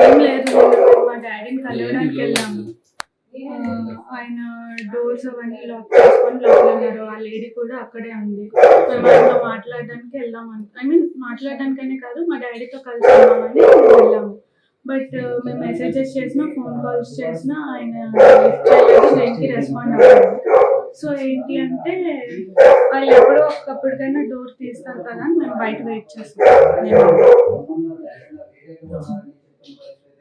ఏం లేదు. మా డ్యాడీని కలవడానికి వెళ్ళాము. ఆయన డోర్స్ అవన్నీ లాక్ చేసుకొని లోపలున్నారు. ఆ లేడీ కూడా అక్కడే ఉంది. మేము ఆయనతో మాట్లాడడానికి మాట్లాడడానికనే కాదు, మా డ్యాడీతో కలిసి ఉన్నామని వెళ్ళాము. బట్ మేము మెసేజెస్ చేసినా, ఫోన్ కాల్స్ చేసినా ఆయన లిఫ్ట్ చేయలేదు, దేనికి రెస్పాండ్ అవ్వలేదు. సో ఏంటి అంటే వాళ్ళు ఎప్పుడో ఒకప్పటికైనా డోర్ తీస్తారు కదా అని మేము బయట వెయిట్ చేస్తాం.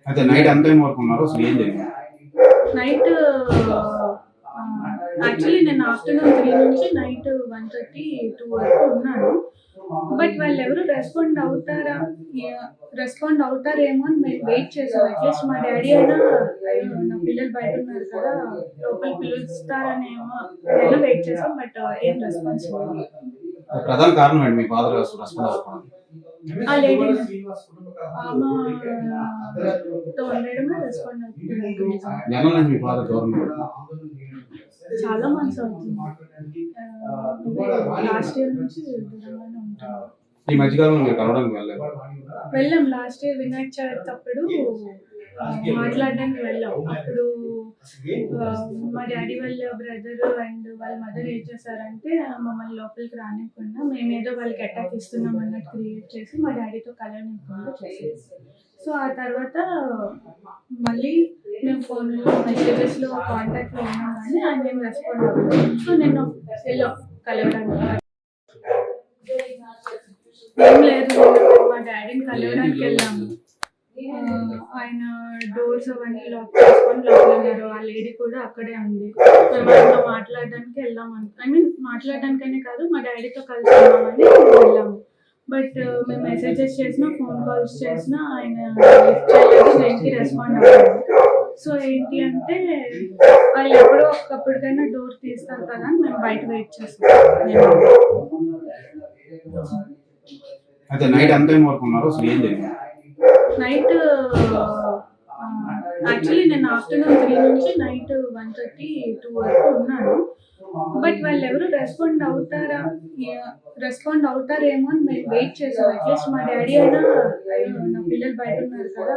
అయితే నైట్ ఎంత టైం వరకు ఉన్నారు? అసలు ఏం జరిగింది? నైట్ యాక్చువల్లీ నేను ఆఫ్టర్నూన్ 3 నుంచి నైట్ 1:30, 2 వరకు ఉన్నాను. బట్ వాళ్ళు ఎవరు రెస్పాండ్ అవుతారేమో అని మేము వెయిట్ చేసాం. అట్లీస్ట్ మా డాడీ అయినా నా పిల్లలు బయట ఉన్నారు కదా, లోపల పిలుస్తారనేమో అయినా వెయిట్ చేసాం. బట్ ఏం రెస్పాన్స్ లేదు. ప్రధాన కారణం ఏంటి మీ ఫాదర్ రెస్పాండ్ అవ్వకపోవడానికి? ఆ లేడీ ఆమెతో ఉండడమే రెస్పాండ్ అవుతుంది. జనం నుంచి మీ ఫాదర్ దూరం చాలా మంత్స్ అవుతుంది. లాస్ట్ ఇయర్ నుంచి దూరంగానే ఉంటున్నాం. ఈ మధ్యకాలంలో మీరు కలవడానికి వెళ్ళాం. లాస్ట్ ఇయర్ వినాయక చవితి అప్పుడు మాట్లాడడానికి వెళ్ళాం. అప్పుడు మా డాడీ వాళ్ళ బ్రదర్ అండ్ వాళ్ళ మదర్ ఏం చేశారంటే మమ్మల్ని లోపలికి రానివ్వకుండా మేమేదో వాళ్ళకి అటాక్ ఇస్తున్నాం అన్నట్టు క్రియేట్ చేసి మా డాడీతో కలవనివ్వకుండా చేసేది. సో ఆ తర్వాత మళ్ళీ మేము ఫోన్లో మెసేజెస్లో కాంటాక్ట్లో ఉన్నాం కానీ ఆయన ఏం రెస్పాండ్ అవ్వలేదు. సో నేను కలవడానికి ఏం లేదు. మా డాడీని కలవడానికి వెళ్ళాము. ఆయన డోర్స్ అవన్నీ లాక్ చేసుకొని లోపలున్నారు. ఆ లేడీ కూడా అక్కడే ఉంది. మేము ఆయనతో మాట్లాడడానికి మాట్లాడడానికనే కాదు, మా డాడీతో కలిసి ఉన్నామని వెళ్ళాము. బట్ మేము మెసేజెస్ చేసినా, ఫోన్ కాల్స్ చేసినా ఆయన లిఫ్ట్ చేయలేదు, దేనికి రెస్పాండ్ అవ్వలేదు. సో ఏంటి అంటే వాళ్ళు ఎప్పుడో ఒకప్పటికైనా డోర్ తీస్తారు కదా అని మేము బయట వెయిట్ చేస్తాం. అయితే నైట్ ఎంత టైం వరకు ఉన్నారు? అసలు ఏం జరిగింది? నైట్ యాక్చువల్లీ నేను ఆఫ్టర్నూన్ 3 నుంచి నైట్ 1:30, 2 వరకు ఉన్నాను. బట్ వాళ్ళు ఎవరు రెస్పాండ్ అవుతారేమో అని మేము వెయిట్ చేసాం. అట్లీస్ట్ మా డాడీ అయినా నా పిల్లలు బయట ఉన్నారు కదా,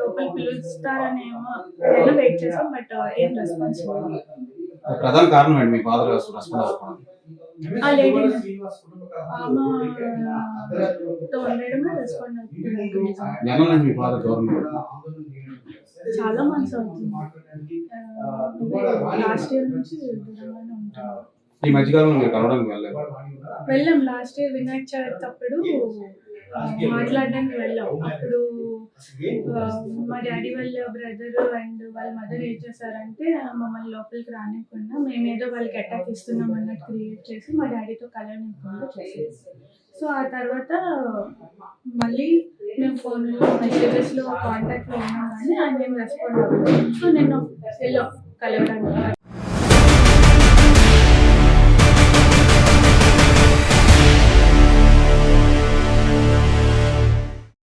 లోపల పిలుస్తారనేమో అయినా వెయిట్ చేసాం. బట్ ఏం రెస్పాన్స్ లేదు. ప్రధాన కారణం ఏంటి మీ ఫాదర్ రెస్పాండ్ అవ్వకపోవడానికి? ఆ లేడీ ఆమెతో ఉండడమే రెస్పాండ్ అవుతుంది. జనం నుంచి మీ ఫాదర్ దూరం చాలా మంత్స్ అవుతుంది. లాస్ట్ ఇయర్ నుంచి దూరంగానే ఉంటున్నాం. ఈ మధ్యకాలంలో మీరు కలవడానికి వెళ్ళాం. లాస్ట్ ఇయర్ వినాయక చవితి అప్పుడు మాట్లాడడానికి వెళ్ళాం. అప్పుడు మా డాడీ వాళ్ళ బ్రదర్ అండ్ వాళ్ళ మదర్ ఏం చేశారంటే మమ్మల్ని లోపలికి రానివ్వకుండా మేమేదో వాళ్ళకి అటాక్ ఇస్తున్నాం అన్నట్టు క్రియేట్ చేసి మా డాడీతో కలవనివ్వకుండా చేసేది. సో ఆ తర్వాత మళ్ళీ మేము ఫోన్లో మెసేజెస్లో కాంటాక్ట్లో ఉన్నాం కానీ ఆయన ఏం రెస్పాండ్ అవ్వలేదు. సో నేను కలవడానికి